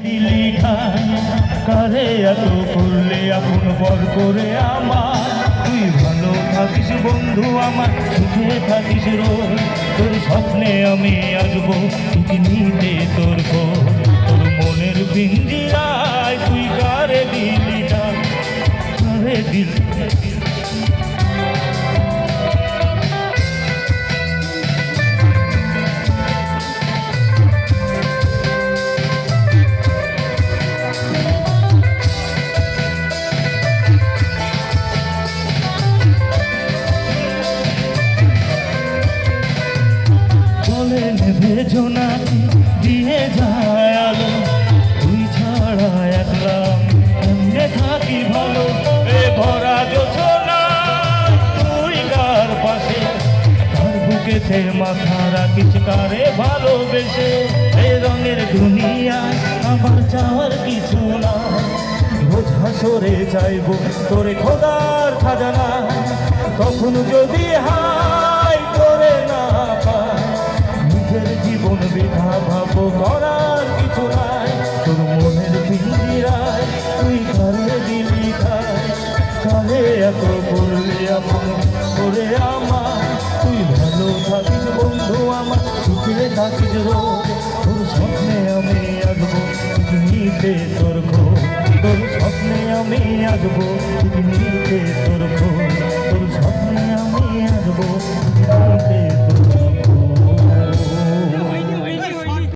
লিখা কারে এত করলে আপন পর করে আমার, তুই ভালো থাকিস বন্ধু আমার, সুখে থাকিস রোজ, তোর স্বপ্নে আমি আসবো নিতে তোর খোঁজ। তোর মনের পিঞ্জিরায় তুই কারে দিলি ডাক, কারে দিলি ভেজনাতে দিয়ে যায় আলো, তুই ছাড়া একলা কেমনে থাকি ভালো। এ ভরা যোছনা তুই কার পাশে, কার বুকেতে মাথা রাখিস কারে ভালোবেসে। এ রঙের দুনিয়ায় আমার চাওয়ার কিছু না, রোজ হাসরে চাইবো তোরে খোদার খাজানা। তখন যদি হাই করে না পাই, নিজের জীবন বৃথা ভাবো করার কিছু নাই। তোর মনের পিঞ্জিরায় তুই কারে দিলি ঠাই, কারে এত করলি আপন করে আমার, তুই ভালো থাকিস বন্ধু আমার, সুখে থাকিস রোজ, তোর স্বপ্নে আমি আসবো নিতে তোর খোঁজ, তোর স্বপ্নে আমি আসবো নিতে তোর খোঁজ।